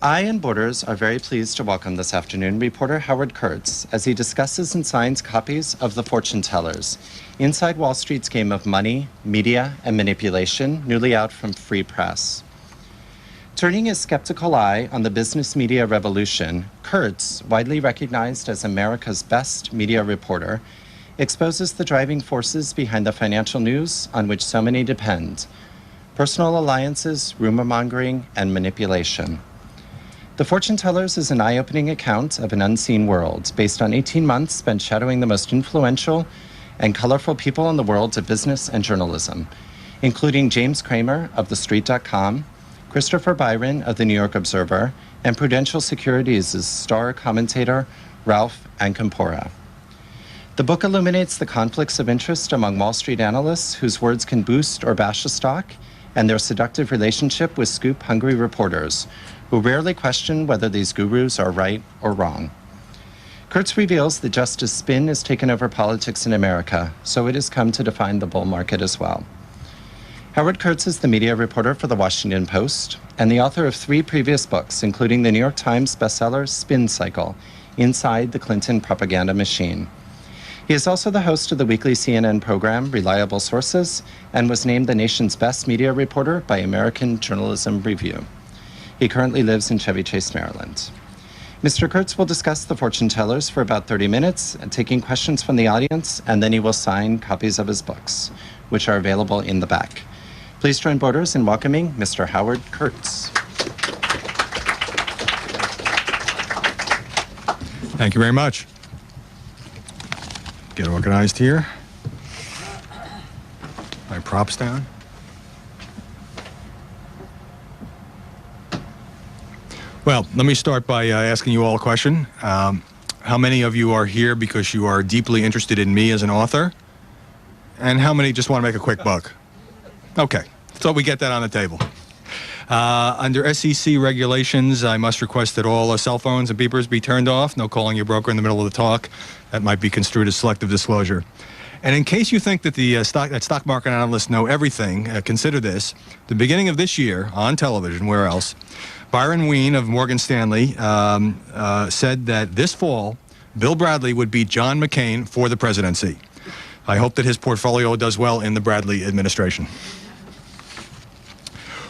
I and Borders are very pleased to welcome this afternoon reporter Howard Kurtz as he discusses and signs copies of The Fortune Tellers, Inside Wall Street's Game of Money, Media, and Manipulation, newly out from Free Press. Turning his skeptical eye on the business media revolution, Kurtz, widely recognized as America's best media reporter, exposes the driving forces behind the financial news on which so many depend: personal alliances, rumor mongering, and manipulation. The Fortune Tellers is an eye-opening account of an unseen world based on 18 months spent shadowing the most influential and colorful people in the worlds of business and journalism, including James Cramer of TheStreet.com, Christopher Byron of the New York Observer, and Prudential Securities' star commentator Ralph Ancampora. The book illuminates the conflicts of interest among Wall Street analysts whose words can boost or bash a stock, and their seductive relationship with scoop-hungry reporters, who rarely question whether these gurus are right or wrong. Kurtz reveals that just as spin has taken over politics in America, so it has come to define the bull market as well. Howard Kurtz is the media reporter for The Washington Post and the author of 3 previous books, including the New York Times bestseller Spin Cycle, Inside the Clinton Propaganda Machine. He is also the host of the weekly CNN program Reliable Sources and was named the nation's best media reporter by American Journalism Review. He currently lives in Chevy Chase, Maryland. Mr. Kurtz will discuss The Fortune Tellers for about 30 minutes, taking questions from the audience, and then he will sign copies of his books, which are available in the back. Please join Borders in welcoming Mr. Howard Kurtz. Thank you very much. Get organized here. My props down. Well, let me start by asking you all a question. How many of you are here because you are deeply interested in me as an author? And how many just want to make a quick buck? Okay, so we get that on the table. Under SEC regulations, I must request that all cell phones and beepers be turned off. No calling your broker in the middle of the talk. That might be construed as selective disclosure. And in case you think that the stock market analysts know everything, consider this. The beginning of this year, on television, where else, Byron Wien of Morgan Stanley said that this fall, Bill Bradley would beat John McCain for the presidency. I hope that his portfolio does well in the Bradley administration.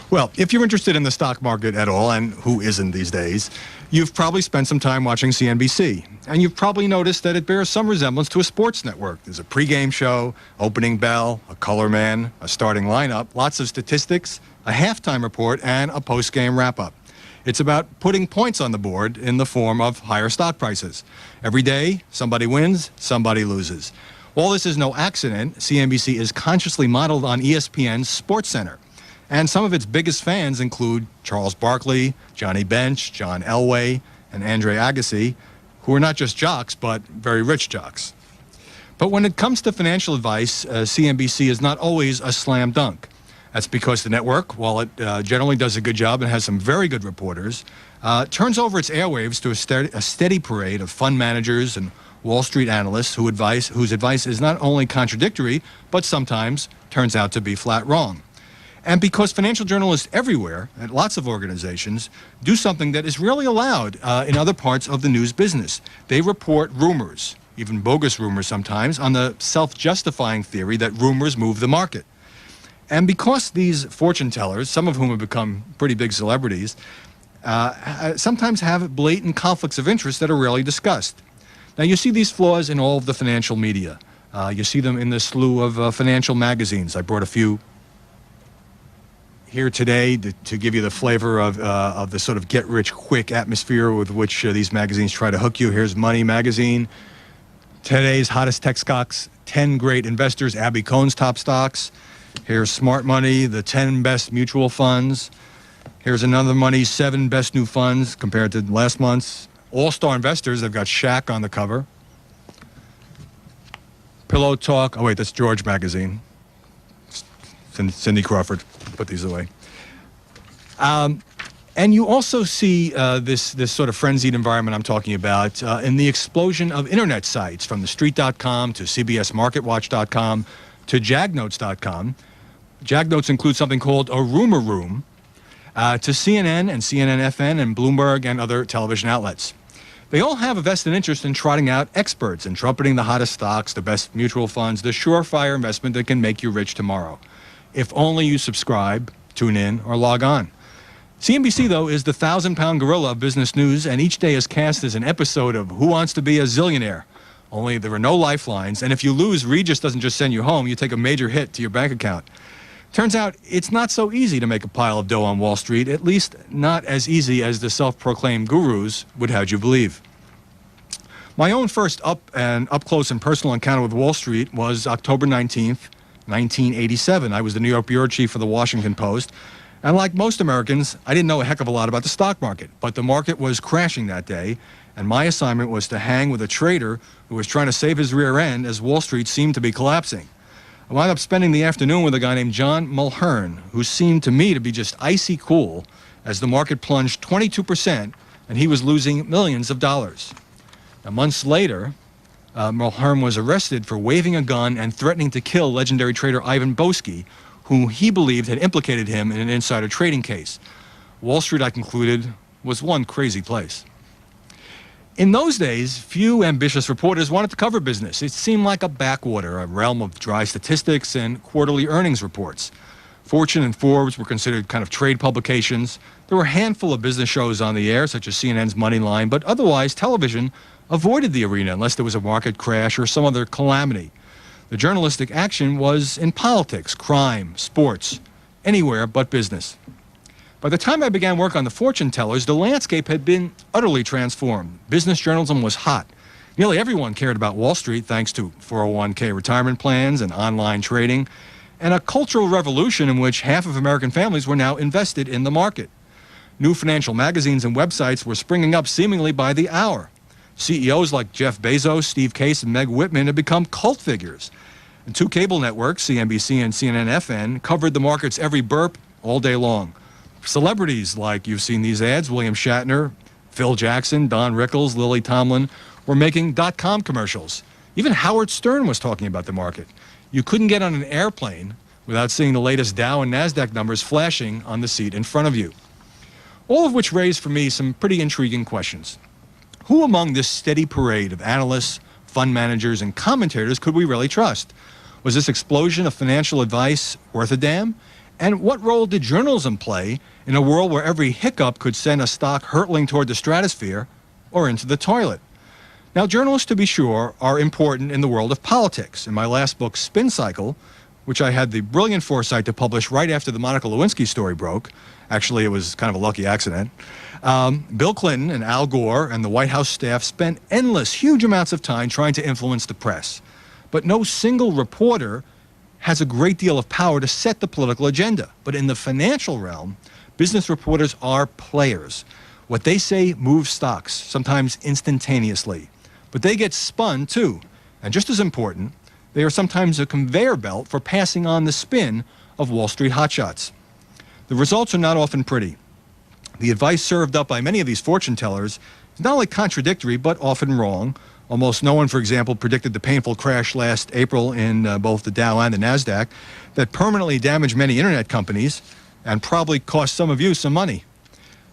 Well, if you're interested in the stock market at all, and who isn't these days, you've probably spent some time watching CNBC. And you've probably noticed that it bears some resemblance to a sports network. There's a pregame show, opening bell, a color man, a starting lineup, lots of statistics, a halftime report, and a postgame wrap-up. It's about putting points on the board in the form of higher stock prices. Every day, somebody wins, somebody loses. All this is no accident. CNBC is consciously modeled on ESPN's SportsCenter. And some of its biggest fans include Charles Barkley, Johnny Bench, John Elway, and Andre Agassi, who are not just jocks, but very rich jocks. But when it comes to financial advice, CNBC is not always a slam dunk. That's because the network, while it generally does a good job and has some very good reporters, turns over its airwaves to a steady parade of fund managers and Wall Street analysts whose advice is not only contradictory, but sometimes turns out to be flat wrong. And because financial journalists everywhere, at lots of organizations, do something that is rarely allowed in other parts of the news business. They report rumors, even bogus rumors sometimes, on the self-justifying theory that rumors move the market. And because these fortune tellers, some of whom have become pretty big celebrities, sometimes have blatant conflicts of interest that are rarely discussed. Now, you see these flaws in all of the financial media. You see them in the slew of financial magazines. I brought a few here today to give you the flavor of the sort of get-rich-quick atmosphere with which these magazines try to hook you. Here's Money Magazine. Today's hottest tech stocks, 10 great investors, Abby Cohn's top stocks. Here's Smart Money, the 10 best mutual funds. Here's another Money, 7 best new funds compared to last month's. All-Star Investors, they've got Shaq on the cover. Pillow Talk, oh wait, that's George Magazine. Cindy Crawford put these away. And you also see this sort of frenzied environment I'm talking about in the explosion of internet sites, from TheStreet.com to CBSMarketWatch.com to JagNotes.com. JagNotes includes something called a rumor room. to CNN and CNN-FN and Bloomberg and other television outlets. They all have a vested interest in trotting out experts and trumpeting the hottest stocks, the best mutual funds, the surefire investment that can make you rich tomorrow. If only you subscribe, tune in, or log on. CNBC, though, is the 1,000-pound gorilla of business news, and each day is cast as an episode of Who Wants to Be a Zillionaire? Only there are no lifelines, and if you lose, Regis doesn't just send you home, you take a major hit to your bank account. Turns out it's not so easy to make a pile of dough on Wall Street, at least not as easy as the self-proclaimed gurus would have you believe. My own first up-close and personal encounter with Wall Street was October 19th, 1987. I was the New York bureau chief for the Washington Post, and like most Americans, I didn't know a heck of a lot about the stock market, but the market was crashing that day, and my assignment was to hang with a trader who was trying to save his rear end as Wall Street seemed to be collapsing. I wound up spending the afternoon with a guy named John Mulhern, who seemed to me to be just icy cool as the market plunged 22% and he was losing millions of dollars. Now, months later, Mulhern was arrested for waving a gun and threatening to kill legendary trader Ivan Boesky, whom he believed had implicated him in an insider trading case. Wall Street, I concluded, was one crazy place. In those days, few ambitious reporters wanted to cover business. It seemed like a backwater, a realm of dry statistics and quarterly earnings reports. Fortune and Forbes were considered kind of trade publications. There were a handful of business shows on the air, such as CNN's Moneyline, but otherwise television avoided the arena unless there was a market crash or some other calamity. The journalistic action was in politics, crime, sports, anywhere but business. By the time I began work on the fortune tellers, the landscape had been utterly transformed. Business journalism was hot. Nearly everyone cared about Wall Street thanks to 401k retirement plans and online trading, and a cultural revolution in which half of American families were now invested in the market. New financial magazines and websites were springing up seemingly by the hour. CEOs like Jeff Bezos, Steve Case, and Meg Whitman had become cult figures. And two cable networks, CNBC and CNN-FN, covered the market's every burp all day long. Celebrities like, you've seen these ads, William Shatner, Phil Jackson, Don Rickles, Lily Tomlin, were making .com commercials. Even Howard Stern was talking about the market. You couldn't get on an airplane without seeing the latest Dow and NASDAQ numbers flashing on the seat in front of you. All of which raised for me some pretty intriguing questions. Who among this steady parade of analysts, fund managers, and commentators could we really trust? Was this explosion of financial advice worth a damn? And what role did journalism play in a world where every hiccup could send a stock hurtling toward the stratosphere or into the toilet? Now, journalists, to be sure, are important in the world of politics. In my last book, Spin Cycle, which I had the brilliant foresight to publish right after the Monica Lewinsky story broke, actually it was kind of a lucky accident, Bill Clinton and Al Gore and the White House staff spent endless, huge amounts of time trying to influence the press. But no single reporter has a great deal of power to set the political agenda. But in the financial realm, business reporters are players. What they say moves stocks, sometimes instantaneously. But they get spun too. And just as important, they are sometimes a conveyor belt for passing on the spin of Wall Street hotshots. The results are not often pretty. The advice served up by many of these fortune tellers is not only contradictory, but often wrong. Almost no one, for example, predicted the painful crash last April in both the Dow and the NASDAQ that permanently damaged many internet companies and probably cost some of you some money.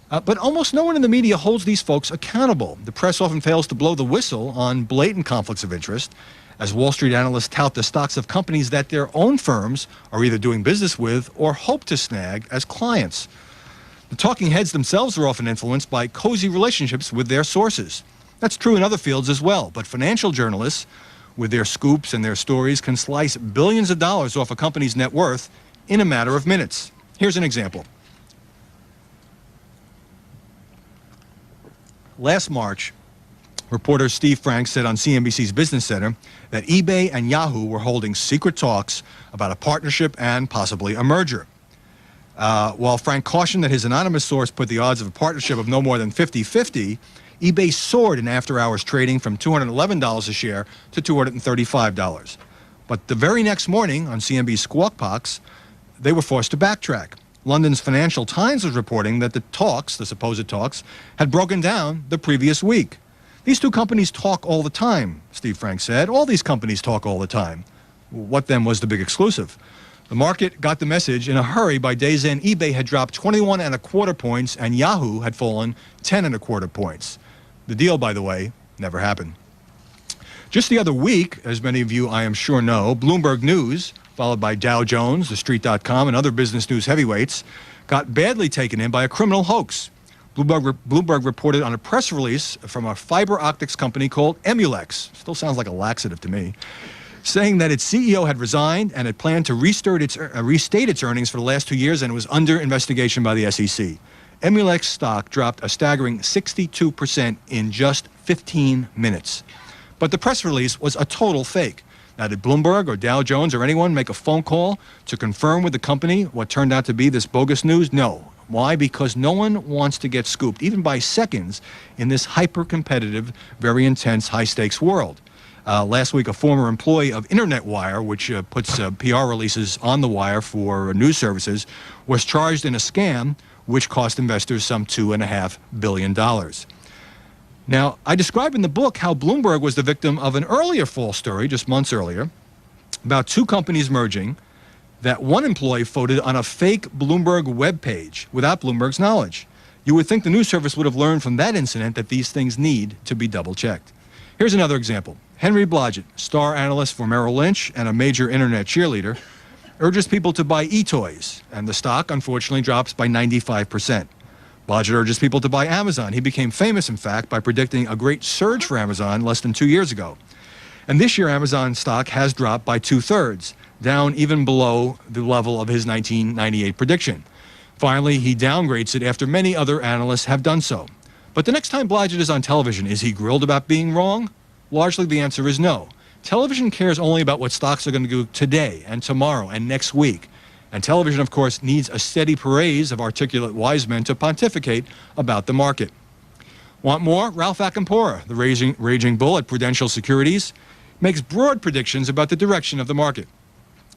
But almost no one in the media holds these folks accountable. The press often fails to blow the whistle on blatant conflicts of interest, as Wall Street analysts tout the stocks of companies that their own firms are either doing business with or hope to snag as clients. The talking heads themselves are often influenced by cozy relationships with their sources. That's true in other fields as well, but financial journalists, with their scoops and their stories, can slice billions of dollars off a company's net worth in a matter of minutes. Here's an example. Last March, reporter Steve Frank said on CNBC's Business Center that eBay and Yahoo were holding secret talks about a partnership and possibly a merger. While Frank cautioned that his anonymous source put the odds of a partnership of no more than 50-50, eBay soared in after-hours trading from $211 a share to $235. But the very next morning on CNBC's Squawk Box, they were forced to backtrack. London's Financial Times was reporting that the talks, the supposed talks, had broken down the previous week. These two companies talk all the time, Steve Frank said. All these companies talk all the time. What then was the big exclusive? The market got the message in a hurry. By day's end, eBay had dropped 21.25 points, and Yahoo had fallen 10.25 points. The deal, by the way, never happened. Just the other week, as many of you I am sure know, Bloomberg News, followed by Dow Jones, TheStreet.com, and other business news heavyweights, got badly taken in by a criminal hoax. Bloomberg reported on a press release from a fiber optics company called Emulex, still sounds like a laxative to me, saying that its CEO had resigned and had planned to restate its earnings for the last 2 years, and it was under investigation by the SEC. Emulex stock dropped a staggering 62% in just 15 minutes. But the press release was a total fake. Now, did Bloomberg or Dow Jones or anyone make a phone call to confirm with the company what turned out to be this bogus news? No. Why? Because no one wants to get scooped, even by seconds, in this hyper-competitive, very intense, high-stakes world. Last week, a former employee of Internet Wire, which puts PR releases on the wire for news services, was charged in a scam which cost investors some $2.5 billion. Now, I describe in the book how Bloomberg was the victim of an earlier false story, just months earlier, about two companies merging, that one employee voted on a fake Bloomberg webpage without Bloomberg's knowledge. You would think the news service would have learned from that incident that these things need to be double-checked. Here's another example. Henry Blodgett, star analyst for Merrill Lynch and a major internet cheerleader, urges people to buy eToys, and the stock, unfortunately, drops by 95%. Blodgett urges people to buy Amazon. He became famous, in fact, by predicting a great surge for Amazon less than 2 years ago. And this year, Amazon stock has dropped by 2/3, down even below the level of his 1998 prediction. Finally, he downgrades it after many other analysts have done so. But the next time Blodgett is on television, is he grilled about being wrong? Largely, the answer is no. Television cares only about what stocks are going to do today and tomorrow and next week. And television, of course, needs a steady parade of articulate wise men to pontificate about the market. Want more? Ralph Acampora, the raging bull at Prudential Securities, makes broad predictions about the direction of the market.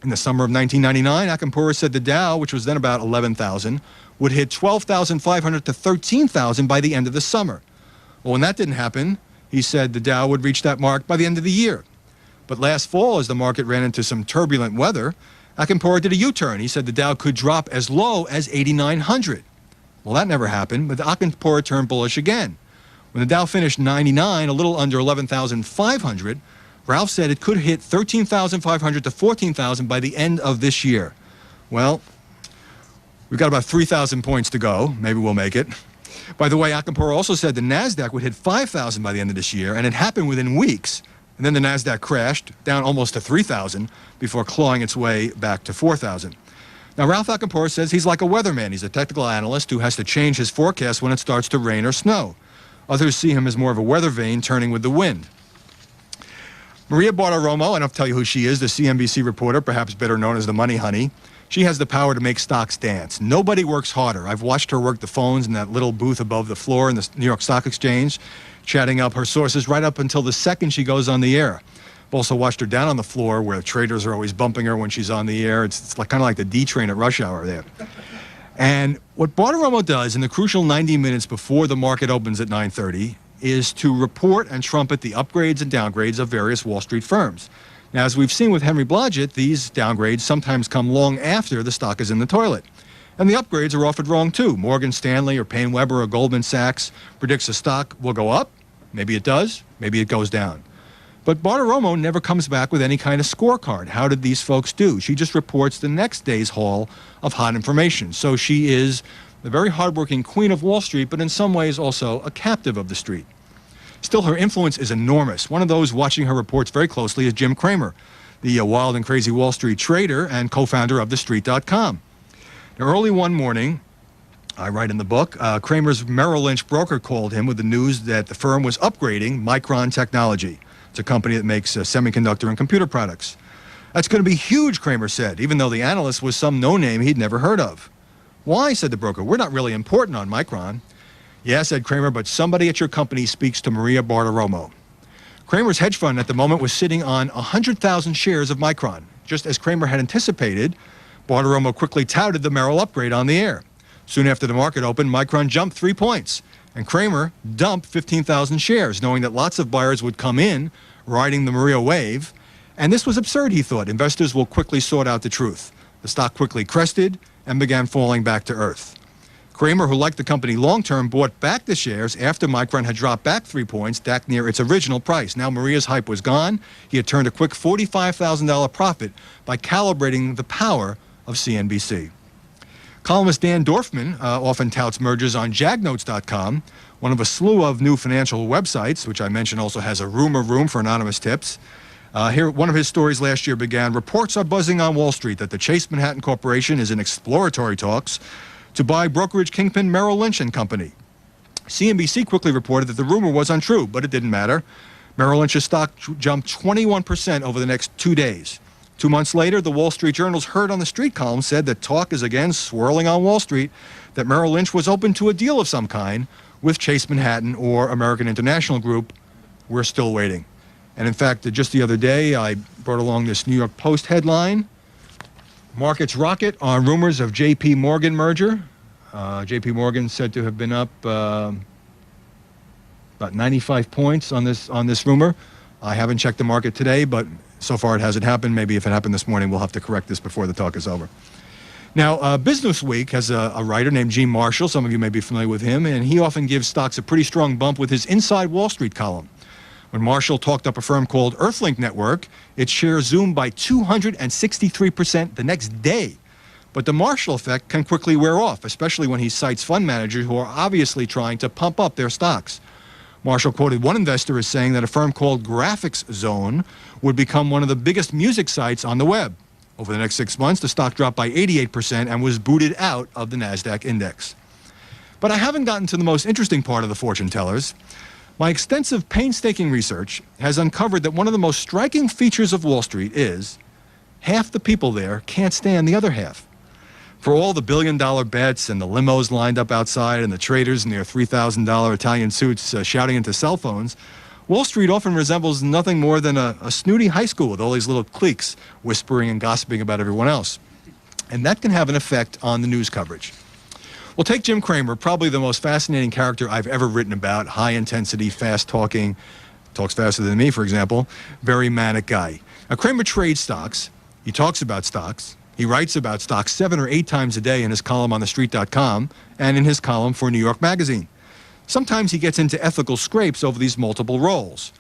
In the summer of 1999, Acampora said the Dow, which was then about 11,000, would hit 12,500 to 13,000 by the end of the summer. Well, when that didn't happen, he said the Dow would reach that mark by the end of the year. But last fall, as the market ran into some turbulent weather, Acampora did a U-turn. He said the Dow could drop as low as 8,900. Well, that never happened, but Acampora turned bullish again. When the Dow finished 99, a little under 11,500, Ralph said it could hit 13,500 to 14,000 by the end of this year. Well, we've got about 3,000 points to go. Maybe we'll make it. By the way, Acampora also said the NASDAQ would hit 5,000 by the end of this year, and it happened within weeks. And then the NASDAQ crashed, down almost to 3,000, before clawing its way back to 4,000. Now, Ralph Acampora says he's like a weatherman. He's a technical analyst who has to change his forecast when it starts to rain or snow. Others see him as more of a weather vane turning with the wind. Maria Bartiromo, I don't have to tell you who she is, the CNBC reporter, perhaps better known as the Money Honey. She has the power to make stocks dance. Nobody works harder. I've watched her work the phones in that little booth above the floor in the New York Stock Exchange, chatting up her sources right up until the second she goes on the air. I've also watched her down on the floor where traders are always bumping her when she's on the air. It's like, kind of like the D train at rush hour there. And what Bartiromo does in the crucial 90 minutes before the market opens at 9:30 is to report and trumpet the upgrades and downgrades of various Wall Street firms. Now, as we've seen with Henry Blodgett, these downgrades sometimes come long after the stock is in the toilet. And the upgrades are often wrong, too. Morgan Stanley or Payne Weber or Goldman Sachs predicts the stock will go up. Maybe it does. Maybe it goes down. But Bartiromo never comes back with any kind of scorecard. How did these folks do? She just reports the next day's haul of hot information. So she is the very hardworking queen of Wall Street, but in some ways also a captive of the street. Still, her influence is enormous. One of those watching her reports very closely is Jim Cramer, the wild and crazy Wall Street trader and co-founder of TheStreet.com. Now, early one morning, I write in the book, Cramer's Merrill Lynch broker called him with the news that the firm was upgrading Micron Technology. It's a company that makes semiconductor and computer products. That's going to be huge, Cramer said, even though the analyst was some no-name he'd never heard of. Why, said the broker, we're not really important on Micron. Yeah, said Cramer, but somebody at your company speaks to Maria Bartiromo. Cramer's hedge fund at the moment was sitting on 100,000 shares of Micron. Just as Cramer had anticipated, Bartiromo quickly touted the Merrill upgrade on the air. Soon after the market opened, Micron jumped 3 points, and Cramer dumped 15,000 shares, knowing that lots of buyers would come in, riding the Maria wave. And this was absurd, he thought. Investors will quickly sort out the truth. The stock quickly crested and began falling back to earth. Cramer, who liked the company long-term, bought back the shares after Micron had dropped back 3 points, back near its original price. Now Maria's hype was gone. He had turned a quick $45,000 profit by calibrating the power of CNBC. Columnist Dan Dorfman often touts mergers on jagnotes.com, one of a slew of new financial websites, which I mentioned also has a rumor room for anonymous tips. Here, one of his stories last year began, reports are buzzing on Wall Street that the Chase Manhattan Corporation is in exploratory talks to buy brokerage kingpin Merrill Lynch and Company. CNBC quickly reported that the rumor was untrue, but it didn't matter. Merrill Lynch's stock jumped 21% over the next 2 days. 2 months later, the Wall Street Journal's Heard on the Street column said that talk is again swirling on Wall Street that Merrill Lynch was open to a deal of some kind with Chase Manhattan or American International Group. We're still waiting. And in fact, just the other day, I brought along this New York Post headline. Markets rocket on rumors of J.P. Morgan merger. J.P. Morgan said to have been up about 95 points on this rumor. I haven't checked the market today, but so far it hasn't happened. Maybe if it happened this morning, we'll have to correct this before the talk is over. Now, Business Week has a writer named Gene Marshall. Some of you may be familiar with him, and he often gives stocks a pretty strong bump with his Inside Wall Street column. When Marshall talked up a firm called Earthlink Network, its shares zoomed by 263% the next day. But the Marshall effect can quickly wear off, especially when he cites fund managers who are obviously trying to pump up their stocks. Marshall quoted one investor as saying that a firm called Graphics Zone would become one of the biggest music sites on the web. Over the next 6 months, the stock dropped by 88% and was booted out of the NASDAQ index. But I haven't gotten to the most interesting part of the fortune tellers. My extensive, painstaking research has uncovered that one of the most striking features of Wall Street is half the people there can't stand the other half. For all the billion-dollar bets and the limos lined up outside and the traders in their $3,000 Italian suits shouting into cell phones, Wall Street often resembles nothing more than a snooty high school with all these little cliques whispering and gossiping about everyone else. And that can have an effect on the news coverage. Well, take Jim Cramer, probably the most fascinating character I've ever written about, high intensity, fast talking, talks faster than me, for example, very manic guy. Now, Cramer trades stocks. He talks about stocks. He writes about stocks 7 or 8 times a day in his column on TheStreet.com and in his column for New York Magazine. Sometimes he gets into ethical scrapes over these multiple roles.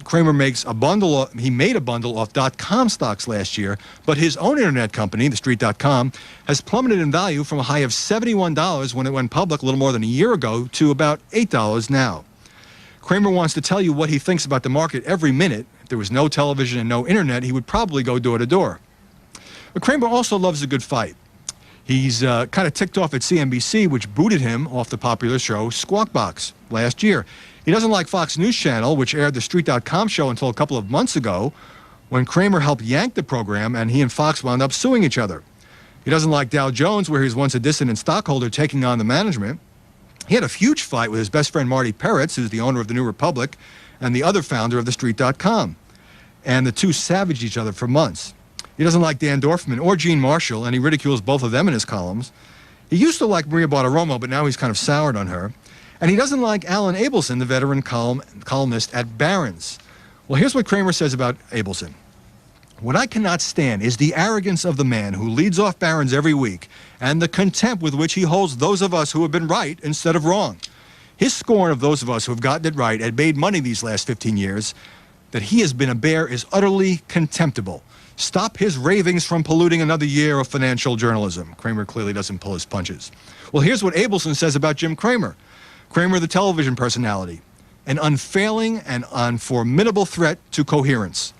Cramer made a bundle off .com stocks last year, but his own internet company, TheStreet.com, has plummeted in value from a high of $71 when it went public a little more than a year ago to about $8 now. Cramer wants to tell you what he thinks about the market every minute. If there was no television and no internet, he would probably go door to door. But Cramer also loves a good fight. He's kind of ticked off at CNBC, which booted him off the popular show Squawk Box last year. He doesn't like Fox News Channel, which aired the TheStreet.com show until a couple of months ago, when Cramer helped yank the program and he and Fox wound up suing each other. He doesn't like Dow Jones, where he was once a dissident stockholder taking on the management. He had a huge fight with his best friend Marty Peretz, who's the owner of the New Republic, and the other founder of TheStreet.com. And the two savaged each other for months. He doesn't like Dan Dorfman or Gene Marshall, and he ridicules both of them in his columns. He used to like Maria Bartiromo, but now he's kind of soured on her. And he doesn't like Alan Abelson, the veteran columnist at Barron's. Well, here's what Cramer says about Abelson. What I cannot stand is the arrogance of the man who leads off Barron's every week and the contempt with which he holds those of us who have been right instead of wrong. His scorn of those of us who have gotten it right and made money these last 15 years, that he has been a bear, is utterly contemptible. Stop his ravings from polluting another year of financial journalism. Cramer clearly doesn't pull his punches. Well, here's what Abelson says about Jim Cramer. Cramer, the television personality, an unfailing and unformidable threat to coherence.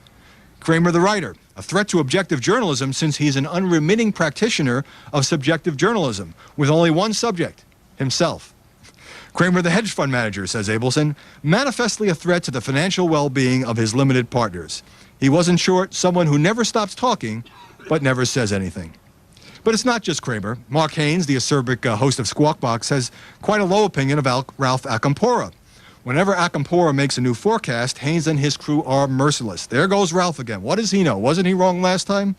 Cramer, the writer, a threat to objective journalism since he's an unremitting practitioner of subjective journalism with only one subject, himself. Cramer, the hedge fund manager, says Abelson, manifestly a threat to the financial well-being of his limited partners. He was, in short, someone who never stops talking, but never says anything. But it's not just Cramer. Mark Haynes, the acerbic host of Squawk Box, has quite a low opinion of Ralph Acampora. Whenever Acampora makes a new forecast, Haynes and his crew are merciless. There goes Ralph again. What does he know? Wasn't he wrong last time?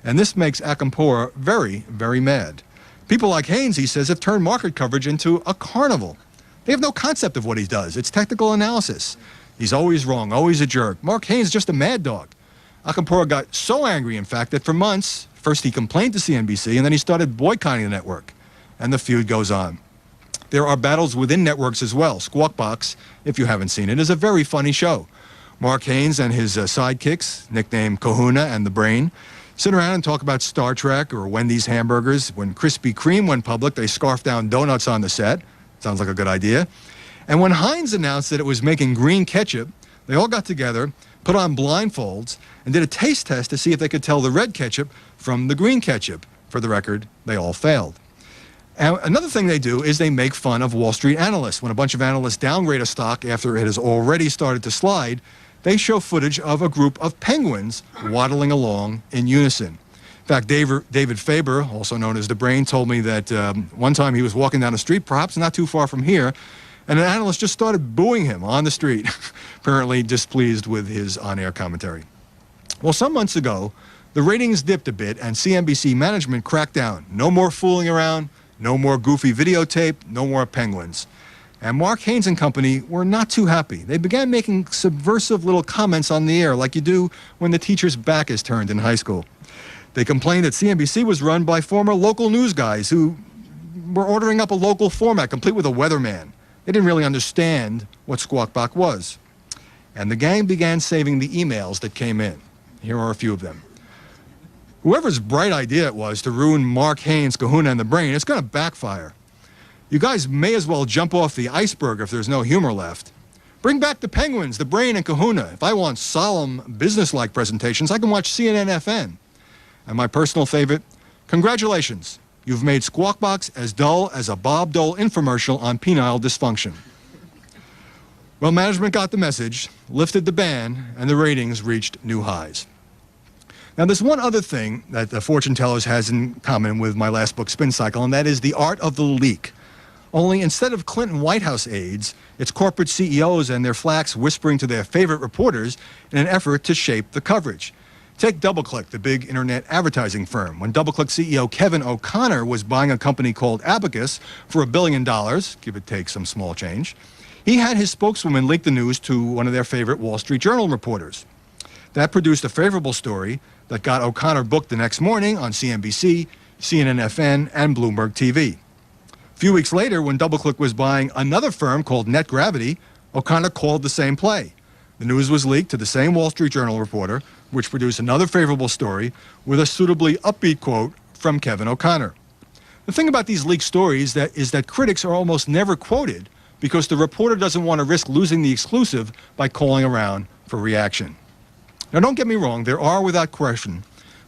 And this makes Acampora very, very mad. People like Haynes, he says, have turned market coverage into a carnival. They have no concept of what he does. It's technical analysis. He's always wrong, always a jerk. Mark Haynes is just a mad dog. Acampora got so angry, in fact, that for months, first he complained to CNBC, and then he started boycotting the network. And the feud goes on. There are battles within networks as well. Squawk Box, if you haven't seen it, is a very funny show. Mark Haynes and his sidekicks, nicknamed Kahuna and the Brain, sit around and talk about Star Trek or Wendy's hamburgers. When Krispy Kreme went public, they scarfed down donuts on the set. Sounds like a good idea. And when Heinz announced that it was making green ketchup, they all got together, put on blindfolds, and did a taste test to see if they could tell the red ketchup from the green ketchup. For the record, they all failed. And another thing they do is they make fun of Wall Street analysts. When a bunch of analysts downgrade a stock after it has already started to slide, they show footage of a group of penguins waddling along in unison. In fact, David Faber, also known as the Brain, told me that one time he was walking down the street, perhaps not too far from here, and an analyst just started booing him on the street, apparently displeased with his on-air commentary. Well, some months ago, the ratings dipped a bit, and CNBC management cracked down. No more fooling around, no more goofy videotape, no more penguins. And Mark Haynes and company were not too happy. They began making subversive little comments on the air like you do when the teacher's back is turned in high school. They complained that CNBC was run by former local news guys who were ordering up a local format complete with a weatherman. They didn't really understand what Squawk Box was. And the gang began saving the emails that came in. Here are a few of them. Whoever's bright idea it was to ruin Mark Haynes, Kahuna, and the Brain, it's going to backfire. You guys may as well jump off the iceberg if there's no humor left. Bring back the penguins, the Brain, and Kahuna. If I want solemn, business-like presentations, I can watch CNN-FN. And my personal favorite, congratulations. You've made Squawk Box as dull as a Bob Dole infomercial on penile dysfunction. Well, management got the message, lifted the ban, and the ratings reached new highs. Now, there's one other thing that the Fortune Tellers has in common with my last book, Spin Cycle, and that is the art of the leak. Only instead of Clinton White House aides, it's corporate CEOs and their flacks whispering to their favorite reporters in an effort to shape the coverage. Take DoubleClick, the big internet advertising firm. When DoubleClick CEO Kevin O'Connor was buying a company called Abacus for $1 billion, give or take some small change, he had his spokeswoman leak the news to one of their favorite Wall Street Journal reporters. That produced a favorable story that got O'Connor booked the next morning on CNBC, CNN-FN, and Bloomberg TV. A few weeks later, when DoubleClick was buying another firm called NetGravity, O'Connor called the same play. The news was leaked to the same Wall Street Journal reporter, which produced another favorable story with a suitably upbeat quote from Kevin O'Connor. The thing about these leaked stories is that critics are almost never quoted because the reporter doesn't want to risk losing the exclusive by calling around for reaction. Now, don't get me wrong, there are, without question,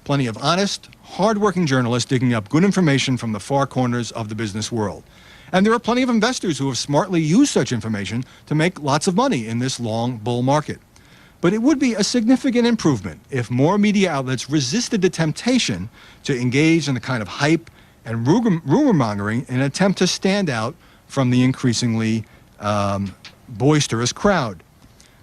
plenty of honest, hard-working journalists digging up good information from the far corners of the business world. And there are plenty of investors who have smartly used such information to make lots of money in this long bull market. But it would be a significant improvement if more media outlets resisted the temptation to engage in the kind of hype and rumor-mongering in an attempt to stand out from the increasingly boisterous crowd.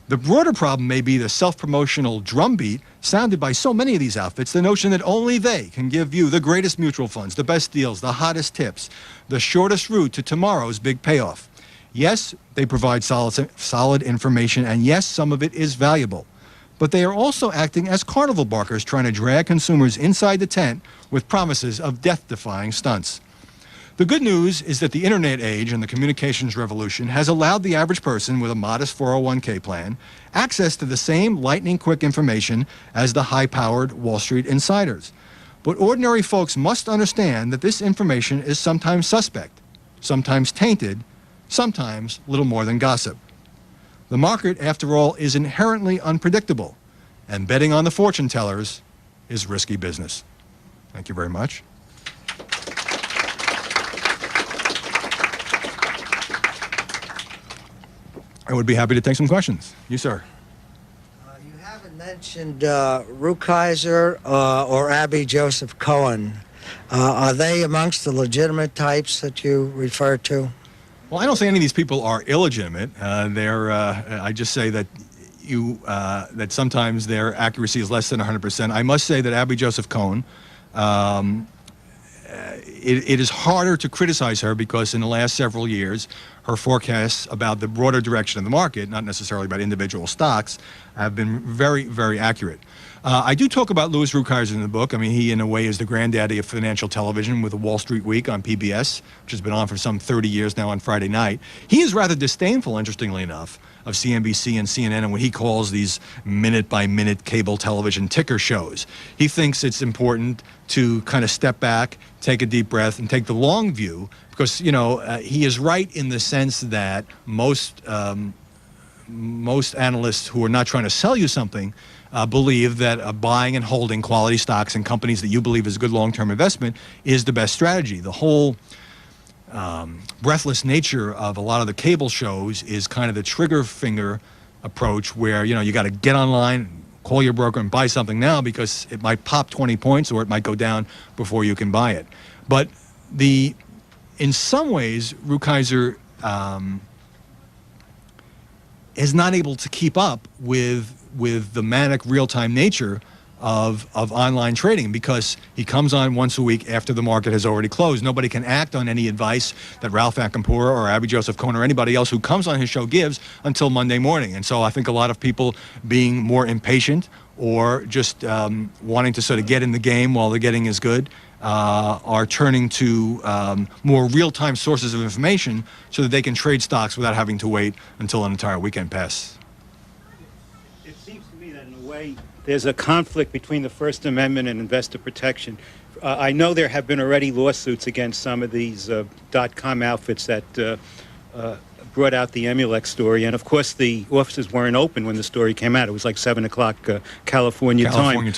The broader problem may be the self-promotional drumbeat sounded by so many of these outfits, the notion that only they can give you the greatest mutual funds, the best deals, the hottest tips, the shortest route to tomorrow's big payoff. Yes, they provide solid information, and yes, some of it is valuable. But they are also acting as carnival barkers trying to drag consumers inside the tent with promises of death-defying stunts. The good news is that the internet age and the communications revolution has allowed the average person with a modest 401k plan access to the same lightning-quick information as the high-powered Wall Street insiders. But ordinary folks must understand that this information is sometimes suspect, sometimes tainted, sometimes little more than gossip. The market, after all, is inherently unpredictable, and betting on the fortune tellers is risky business. Thank you very much. I would be happy to take some questions. You, sir. You haven't mentioned Rukeyser or Abby Joseph Cohen. Are they amongst the legitimate types that you refer to? Well, I don't say any of these people are illegitimate. I just say that that sometimes their accuracy is less than 100%. I must say that Abby Joseph Cohen, it is harder to criticize her because in the last several years, her forecasts about the broader direction of the market, not necessarily about individual stocks, have been very, very accurate. I do talk about Louis Rukeyser in the book. I mean, he, in a way, is the granddaddy of financial television with the Wall Street Week on PBS, which has been on for some 30 years now on Friday night. He is rather disdainful, interestingly enough, of CNBC and CNN and what he calls these minute-by-minute cable television ticker shows. He thinks it's important to kind of step back, take a deep breath, and take the long view, because, you know, he is right in the sense that most analysts who are not trying to sell you something believe that buying and holding quality stocks and companies that you believe is a good long-term investment is the best strategy. The whole breathless nature of a lot of the cable shows is kind of the trigger finger approach where, you know, you got to get online, call your broker and buy something now because it might pop 20 points or it might go down before you can buy it. But in some ways, Rukeyser is not able to keep up with the manic real-time nature of online trading, because he comes on once a week after the market has already closed. Nobody can act on any advice that Ralph Acampura or Abby Joseph Cohen or anybody else who comes on his show gives until Monday morning. And so I think a lot of people, being more impatient or just wanting to sort of get in the game while the getting is good, are turning to more real-time sources of information so that they can trade stocks without having to wait until an entire weekend passes. It seems to me that in a way there's a conflict between the First Amendment and investor protection. I know there have been already lawsuits against some of these .com outfits that brought out the Emulex story, and of course the offices weren't open when the story came out. It was like 7 o'clock California time.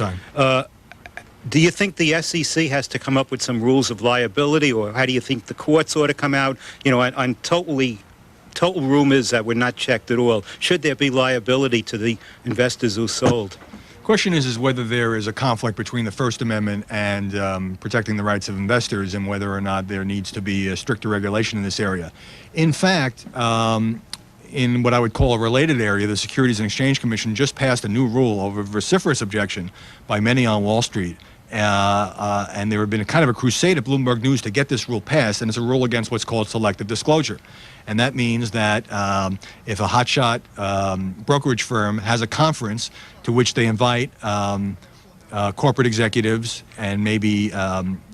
Do you think the SEC has to come up with some rules of liability, or how do you think the courts ought to come out, you know, on total rumors that were not checked at all? Should there be liability to the investors who sold? The question is whether there is a conflict between the First Amendment and protecting the rights of investors, and whether or not there needs to be a stricter regulation in this area. In fact, in what I would call a related area, the Securities and Exchange Commission just passed a new rule over vociferous objection by many on Wall Street. And there had been a kind of a crusade at Bloomberg News to get this rule passed, and it's a rule against what's called selective disclosure. And that means that if a hotshot brokerage firm has a conference to which they invite corporate executives and maybe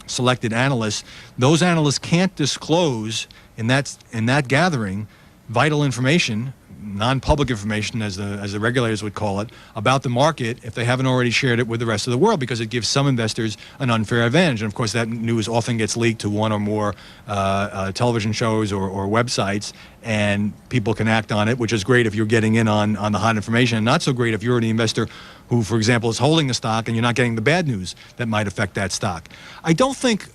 selected analysts, those analysts can't disclose in that gathering vital information, non-public information, as the regulators would call it, about the market if they haven't already shared it with the rest of the world, because it gives some investors an unfair advantage. And of course, that news often gets leaked to one or more television shows or websites, and people can act on it, which is great if you're getting in on the hot information, and not so great if you're the investor who, for example, is holding the stock and you're not getting the bad news that might affect that stock. I don't think,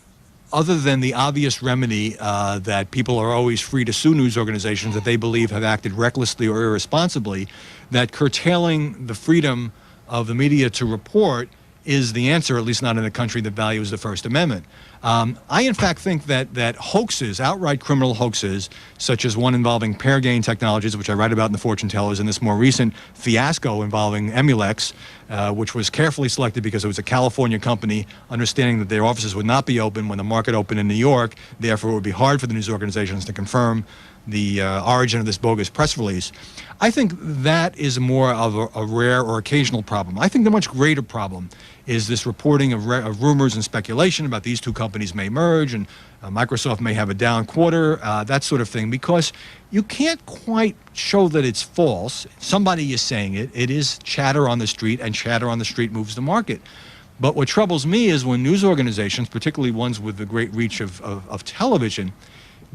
other than the obvious remedy that people are always free to sue news organizations that they believe have acted recklessly or irresponsibly, that curtailing the freedom of the media to report is the answer, at least not in a country that values the First Amendment. I, in fact, think that hoaxes, outright criminal hoaxes, such as one involving Pairgain Technologies, which I write about in the Fortune Tellers, and this more recent fiasco involving Emulex, which was carefully selected because it was a California company, understanding that their offices would not be open when the market opened in New York. Therefore, it would be hard for the news organizations to confirm the origin of this bogus press release. I think that is more of a rare or occasional problem. I think the much greater problem is this reporting of rumors and speculation about these two companies may merge and Microsoft may have a down quarter, that sort of thing, because you can't quite show that it's false. Somebody is saying it. It is chatter on the street, and chatter on the street moves the market. But what troubles me is when news organizations, particularly ones with the great reach of television,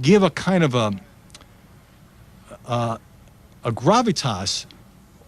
give a kind of a gravitas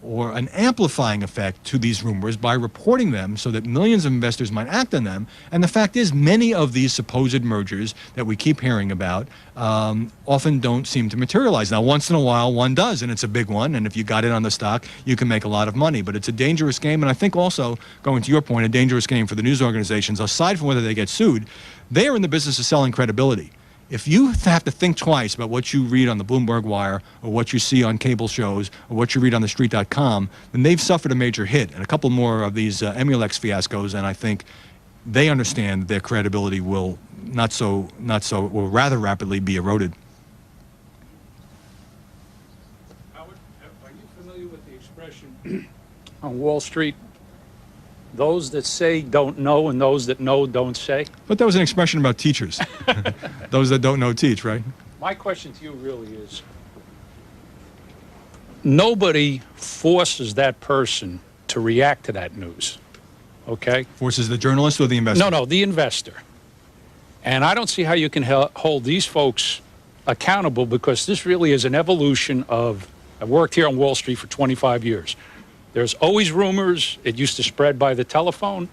or an amplifying effect to these rumors by reporting them so that millions of investors might act on them. And the fact is, many of these supposed mergers that we keep hearing about often don't seem to materialize. Now, once in a while, one does, and it's a big one, and if you got in on the stock, you can make a lot of money. But it's a dangerous game, and I think also, going to your point, a dangerous game for the news organizations. Aside from whether they get sued, they are in the business of selling credibility. If you have to think twice about what you read on the Bloomberg Wire or what you see on cable shows or what you read on TheStreet.com, then they've suffered a major hit. And a couple more of these Emulex fiascos, and I think they understand their credibility will will rather rapidly be eroded. Are you familiar with the expression on Wall Street, those that say don't know and those that know don't say? But that was an expression about teachers. Those that don't know teach, right? My question to you really is, nobody forces that person to react to that news, okay? Forces the journalist or the investor? No, the investor. And I don't see how you can hold these folks accountable, because this really is an evolution of, I've worked here on Wall Street for 25 years. There's always rumors. It used to spread by the telephone.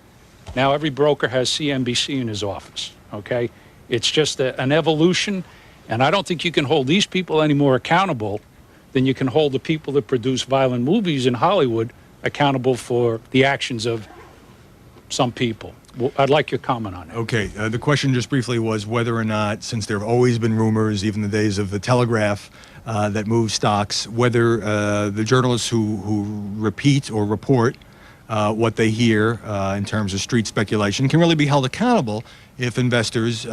Now every broker has CNBC in his office, okay? It's just an evolution, and I don't think you can hold these people any more accountable than you can hold the people that produce violent movies in Hollywood accountable for the actions of some people. Well, I'd like your comment on that. Okay, the question just briefly was whether or not, since there have always been rumors, even the days of the Telegraph, that move stocks, whether the journalists who repeat or report what they hear in terms of street speculation can really be held accountable if investors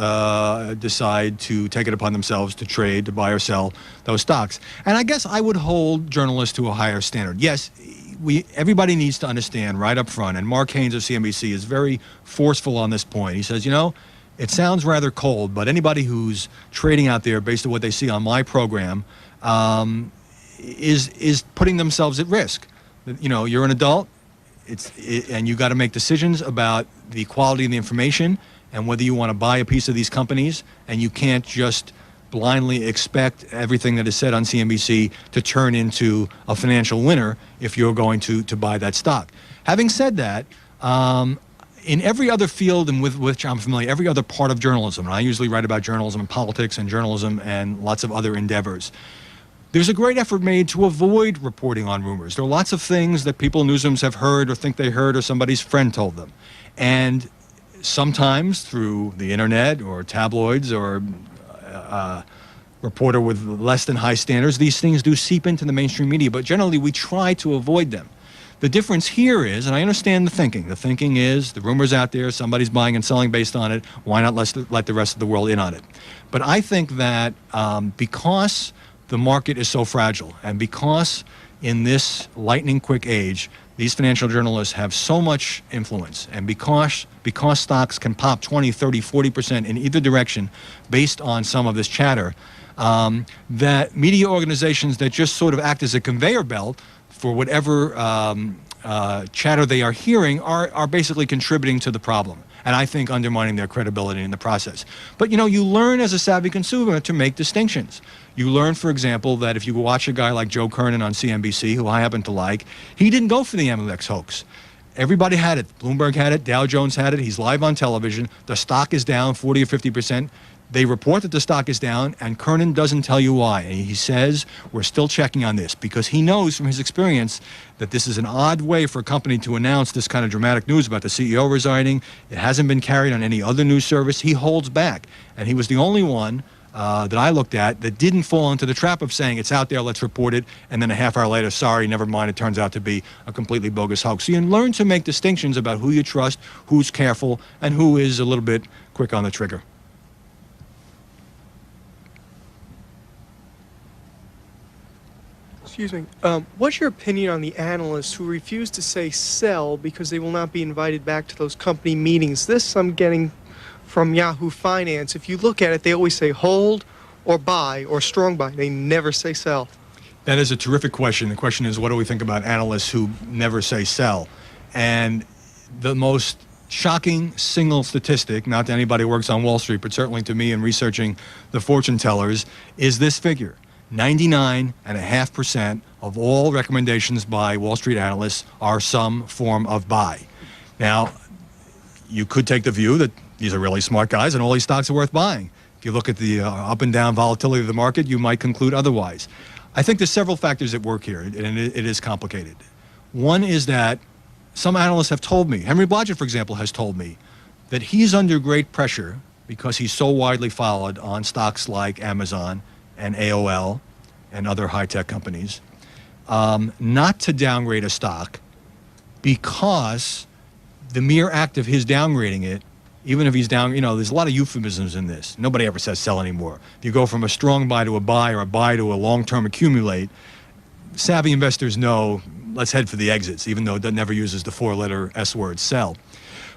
decide to take it upon themselves to trade, to buy or sell those stocks. And I guess I would hold journalists to a higher standard. Yes, everybody needs to understand right up front, and Mark Haynes of CNBC is very forceful on this point. He says, you know, it sounds rather cold, but anybody who's trading out there based on what they see on my program is putting themselves at risk. You know, you're an adult, and you got to make decisions about the quality of the information and whether you want to buy a piece of these companies, and you can't just blindly expect everything that is said on CNBC to turn into a financial winner if you're going to buy that stock. Having said that, in every other field and with which I'm familiar, every other part of journalism, and I usually write about journalism and politics and journalism and lots of other endeavors, there's a great effort made to avoid reporting on rumors. There are lots of things that people in newsrooms have heard or think they heard or somebody's friend told them. And sometimes through the internet or tabloids or reporter with less than high standards, these things do seep into the mainstream media, but generally we try to avoid them. The difference here is, and I understand the thinking is the rumor's out there, somebody's buying and selling based on it, why not let the rest of the world in on it? But I think that because the market is so fragile, and because in this lightning quick age, these financial journalists have so much influence, and because stocks can pop 20, 30, 40% in either direction based on some of this chatter, that media organizations that just sort of act as a conveyor belt for whatever chatter they are hearing are basically contributing to the problem, and I think undermining their credibility in the process. But you know, you learn as a savvy consumer to make distinctions. You learn, for example, that if you watch a guy like Joe Kernan on CNBC, who I happen to like, he didn't go for the Amex hoax. Everybody had it. Bloomberg had it. Dow Jones had it. He's live on television. The stock is down 40 or 50%. They report that the stock is down, and Kernan doesn't tell you why. And he says, we're still checking on this, because he knows from his experience that this is an odd way for a company to announce this kind of dramatic news about the CEO resigning. It hasn't been carried on any other news service. He holds back. And he was the only one that I looked at that didn't fall into the trap of saying, it's out there, let's report it, and then a half hour later, sorry, never mind, it turns out to be a completely bogus hoax. So you learn to make distinctions about who you trust, who's careful, and who is a little bit quick on the trigger. Excuse me. What's your opinion on the analysts who refuse to say sell because they will not be invited back to those company meetings? This I'm getting from Yahoo Finance. If you look at it, they always say hold or buy or strong buy. They never say sell. That is a terrific question. The question is, what do we think about analysts who never say sell? And the most shocking single statistic, not to anybody who works on Wall Street, but certainly to me in researching the fortune tellers, is this figure. 99.5% of all recommendations by Wall Street analysts are some form of buy. Now, you could take the view that these are really smart guys and all these stocks are worth buying. If you look at the up and down volatility of the market, you might conclude otherwise. I think there's several factors at work here, and it is complicated. One is that some analysts have told me, Henry Blodgett, for example, has told me that he's under great pressure because he's so widely followed on stocks like Amazon and AOL and other high-tech companies, not to downgrade a stock, because the mere act of his downgrading it, even if he's down, you know, there's a lot of euphemisms in this. Nobody ever says sell anymore. If you go from a strong buy to a buy or a buy to a long-term accumulate, savvy investors know, let's head for the exits, even though it never uses the four-letter S word, sell.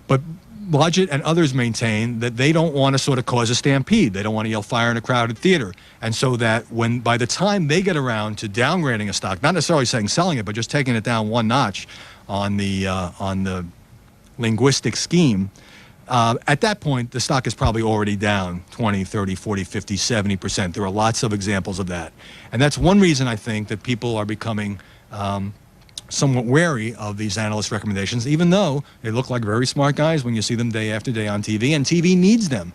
But Blodgett and others maintain that they don't want to sort of cause a stampede. They don't want to yell fire in a crowded theater. And so that by the time they get around to downgrading a stock, not necessarily saying selling it, but just taking it down one notch on the linguistic scheme, at that point, the stock is probably already down 20, 30, 40, 50, 70%. There are lots of examples of that. And that's one reason I think that people are becoming somewhat wary of these analyst recommendations, even though they look like very smart guys when you see them day after day on TV, and TV needs them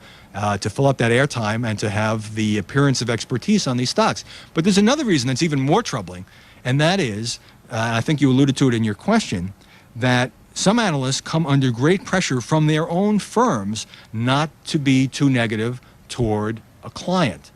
to fill up that airtime and to have the appearance of expertise on these stocks. But there's another reason that's even more troubling, and that is, I think you alluded to it in your question, that some analysts come under great pressure from their own firms not to be too negative toward a client.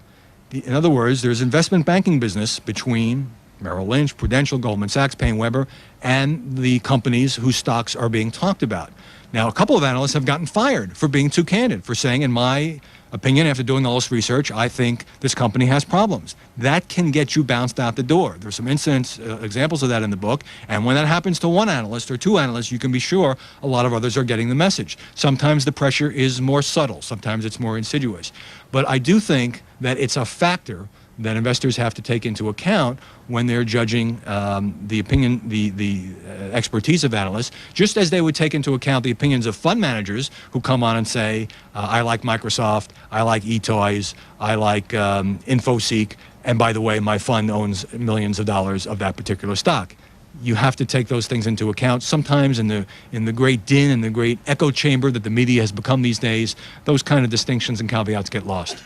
In other words, there's investment banking business between Merrill Lynch, Prudential, Goldman Sachs, Payne Weber, and the companies whose stocks are being talked about. Now, a couple of analysts have gotten fired for being too candid, for saying, in my opinion, after doing all this research, I think this company has problems. That can get you bounced out the door. There's some examples of that in the book, and when that happens to one analyst or two analysts, you can be sure a lot of others are getting the message. Sometimes the pressure is more subtle. Sometimes it's more insidious. But I do think that it's a factor that investors have to take into account when they're judging the opinion, the expertise of analysts, just as they would take into account the opinions of fund managers who come on and say, I like Microsoft, I like eToys, I like InfoSeek, and by the way, my fund owns millions of dollars of that particular stock. You have to take those things into account. Sometimes in the great din and the great echo chamber that the media has become these days, those kind of distinctions and caveats get lost.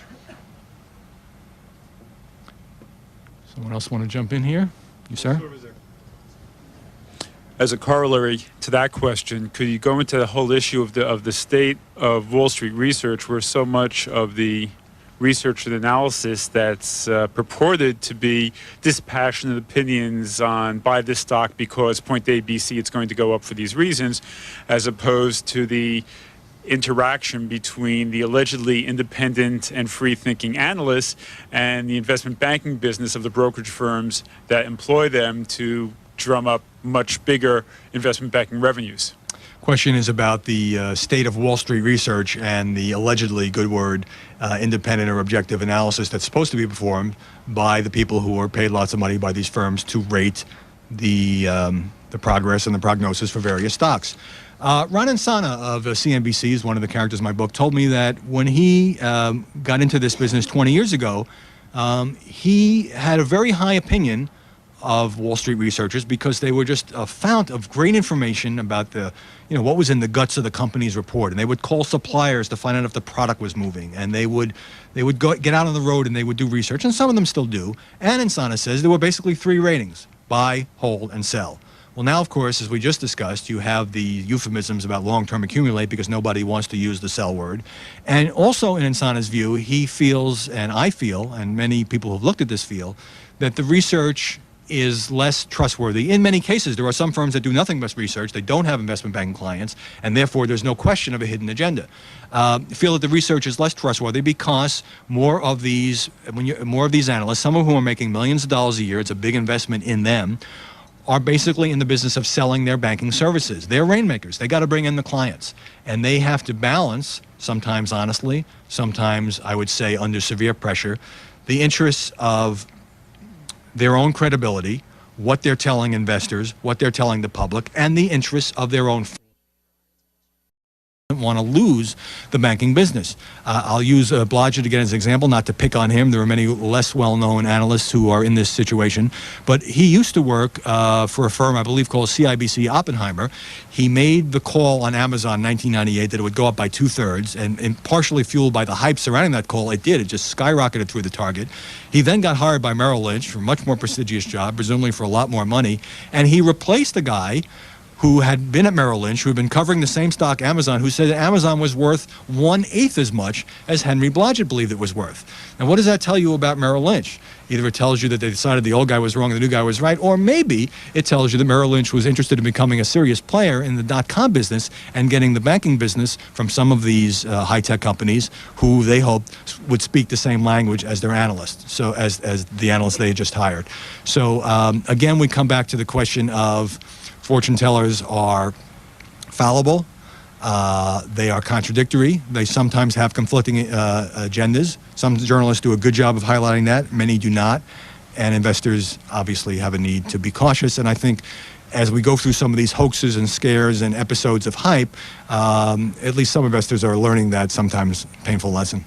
Someone else want to jump in here? You, sir? As a corollary to that question, could you go into the whole issue of the state of Wall Street research, where so much of the research and analysis that's purported to be dispassionate opinions on buy this stock because point A, B, C, it's going to go up for these reasons, as opposed to the interaction between the allegedly independent and free-thinking analysts and the investment banking business of the brokerage firms that employ them to drum up much bigger investment banking revenues? Question is about the state of Wall Street research and the allegedly, good word, independent or objective analysis that's supposed to be performed by the people who are paid lots of money by these firms to rate the progress and the prognosis for various stocks. Ron Insana of CNBC is one of the characters in my book, told me that when he got into this business 20 years ago, he had a very high opinion of Wall Street researchers because they were just a fount of great information about what was in the guts of the company's report. And they would call suppliers to find out if the product was moving. And they would get out on the road and they would do research. And some of them still do. And Insana says there were basically three ratings: buy, hold, and sell. Well, now, of course, as we just discussed, you have the euphemisms about long-term accumulate because nobody wants to use the sell word. And also in Insana's view, he feels, and I feel, and many people who've looked at this feel, that the research is less trustworthy. In many cases, there are some firms that do nothing but research. They don't have investment banking clients, and therefore there's no question of a hidden agenda. Feel that the research is less trustworthy because more of these analysts, some of whom are making millions of dollars a year, it's a big investment in them, are basically in the business of selling their banking services. They're rainmakers. They got to bring in the clients. And they have to balance, sometimes honestly, sometimes I would say under severe pressure, the interests of their own credibility, what they're telling investors, what they're telling the public, and the interests of their own want to lose the banking business. I'll use Blodgett again as an example, not to pick on him. There are many less well-known analysts who are in this situation, but he used to work for a firm, I believe, called CIBC Oppenheimer. He made the call on Amazon in 1998 that it would go up by 2/3, and partially fueled by the hype surrounding that call, it did. It just skyrocketed through the target. He then got hired by Merrill Lynch for a much more prestigious job, presumably for a lot more money, and he replaced the guy who had been at Merrill Lynch, who had been covering the same stock, Amazon, who said that Amazon was worth 1/8 as much as Henry Blodgett believed it was worth. Now, what does that tell you about Merrill Lynch? Either it tells you that they decided the old guy was wrong and the new guy was right, or maybe it tells you that Merrill Lynch was interested in becoming a serious player in the dot-com business and getting the banking business from some of these high-tech companies who they hoped would speak the same language as their analysts, so as the analysts they had just hired. So again, we come back to the question of fortune tellers are fallible. They are contradictory. They sometimes have conflicting agendas. Some journalists do a good job of highlighting that. Many do not. And investors obviously have a need to be cautious. And I think as we go through some of these hoaxes and scares and episodes of hype, at least some investors are learning that sometimes painful lesson.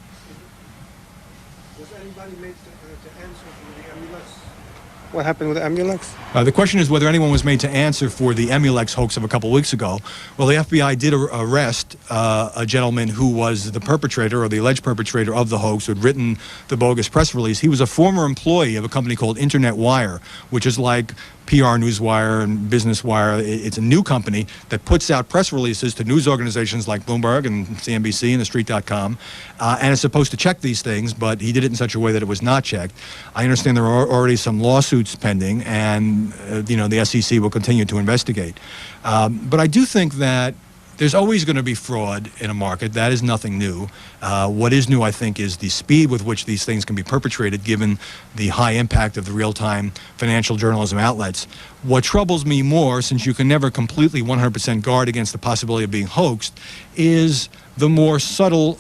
Was anybody made to answer for the Emulex? What happened with Emulex? The question is whether anyone was made to answer for the Emulex hoax of a couple weeks ago. Well, the FBI did arrest a gentleman who was the perpetrator or the alleged perpetrator of the hoax, who had written the bogus press release. He was a former employee of a company called Internet Wire, which is like PR Newswire and Business Wire. It's a new company that puts out press releases to news organizations like Bloomberg and CNBC and TheStreet.com, and is supposed to check these things, but he did it in such a way that it was not checked. I understand there are already some lawsuits pending, and the SEC will continue to investigate. But I do think that there's always going to be fraud in a market. That is nothing new. What is new, I think, is the speed with which these things can be perpetrated, given the high impact of the real-time financial journalism outlets. What troubles me more, since you can never completely 100% guard against the possibility of being hoaxed, is the more subtle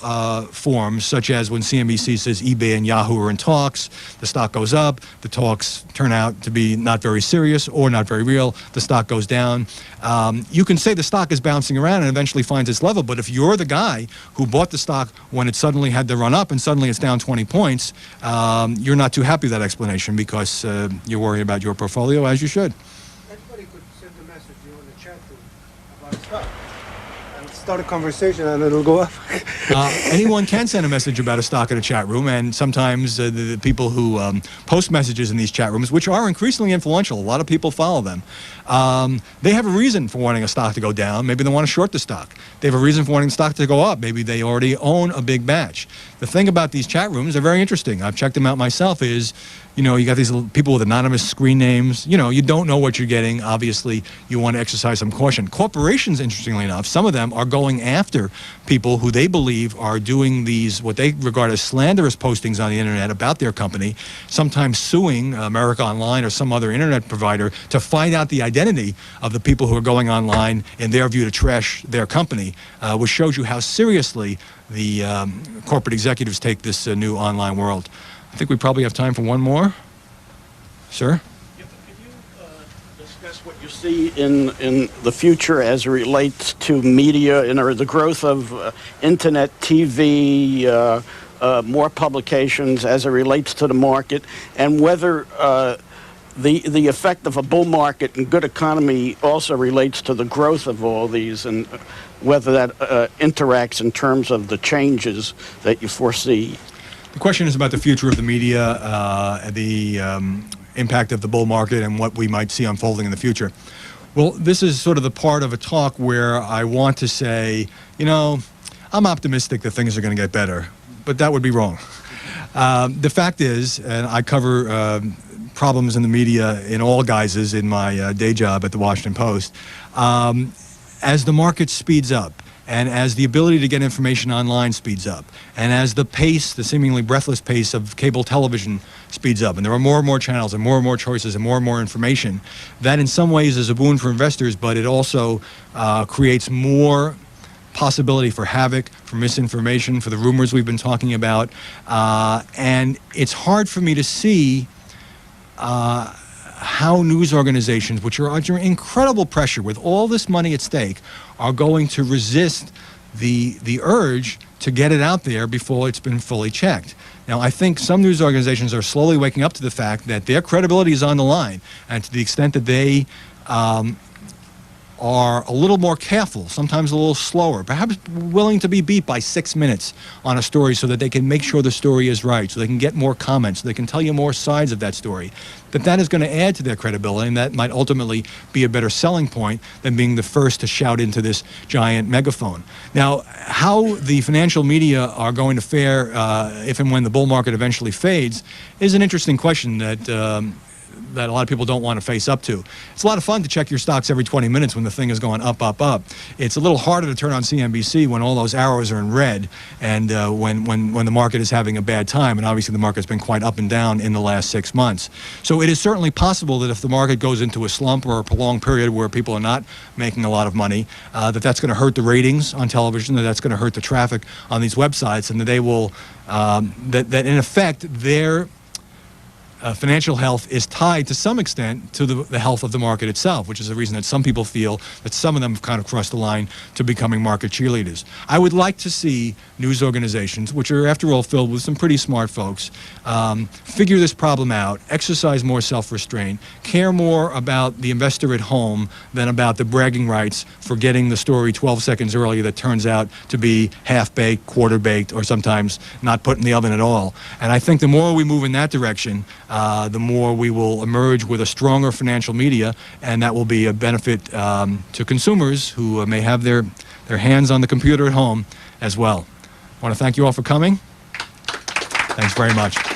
forms, such as when CNBC says eBay and Yahoo are in talks, the stock goes up, the talks turn out to be not very serious or not very real, the stock goes down. You can say the stock is bouncing around and eventually finds its level, but if you're the guy who bought the stock when it suddenly had to run up and suddenly it's down 20 points, you're not too happy with that explanation because you're worried about your portfolio, as you should. Anybody could send a message in the chat room about stock and start a conversation and it'll go up. Anyone can send a message about a stock in a chat room, and sometimes the people who post messages in these chat rooms, which are increasingly influential, a lot of people follow them, they have a reason for wanting a stock to go down. Maybe they want to short the stock. They have a reason for wanting the stock to go up. Maybe they already own a big batch. The thing about these chat rooms, they're very interesting. I've checked them out myself, is you got these people with anonymous screen names. You don't know what you're getting. Obviously, you want to exercise some caution. Corporations, interestingly enough, some of them are going after people who they believe are doing these, what they regard as slanderous postings on the internet about their company, sometimes suing America Online or some other internet provider to find out the identity of the people who are going online, in their view, to trash their company, which shows you how seriously the corporate executives take this new online world. I think we probably have time for one more. Sir? Could you discuss what you see in the future as it relates to media and the growth of internet, TV, more publications as it relates to the market, and whether the effect of a bull market and good economy also relates to the growth of all these, and whether that interacts in terms of the changes that you foresee? The question is about the future of the media, the impact of the bull market, and what we might see unfolding in the future. Well, this is sort of the part of a talk where I want to say, I'm optimistic that things are going to get better, but that would be wrong. The fact is, and I cover problems in the media in all guises in my day job at the Washington Post, as the market speeds up, and as the ability to get information online speeds up, and as the pace, the seemingly breathless pace of cable television speeds up, and there are more channels and more choices and more information, that in some ways is a boon for investors, but it also creates more possibility for havoc, for misinformation, for the rumors we've been talking about. And it's hard for me to see how news organizations, which are under incredible pressure with all this money at stake, are going to resist the urge to get it out there before it's been fully checked. Now, I think some news organizations are slowly waking up to the fact that their credibility is on the line, and to the extent that they are a little more careful, sometimes a little slower, perhaps willing to be beat by 6 minutes on a story so that they can make sure the story is right, so they can get more comments, so they can tell you more sides of that story, that is going to add to their credibility, and that might ultimately be a better selling point than being the first to shout into this giant megaphone. Now, how the financial media are going to fare if and when the bull market eventually fades is an interesting question that a lot of people don't want to face up to. It's a lot of fun to check your stocks every 20 minutes when the thing is going up, up, up. It's a little harder to turn on CNBC when all those arrows are in red and when the market is having a bad time. And obviously the market's been quite up and down in the last 6 months. So it is certainly possible that if the market goes into a slump or a prolonged period where people are not making a lot of money, that's going to hurt the ratings on television, that's going to hurt the traffic on these websites, and that they will, that in effect, their financial health is tied to some extent to the health of the market itself, which is the reason that some people feel that some of them have kind of crossed the line to becoming market cheerleaders. I would like to see news organizations, which are after all filled with some pretty smart folks, figure this problem out, exercise more self-restraint, care more about the investor at home than about the bragging rights for getting the story 12 seconds earlier that turns out to be half-baked, quarter-baked, or sometimes not put in the oven at all. And I think the more we move in that direction, the more we will emerge with a stronger financial media, and that will be a benefit to consumers who may have their hands on the computer at home as well. I want to thank you all for coming. Thanks very much.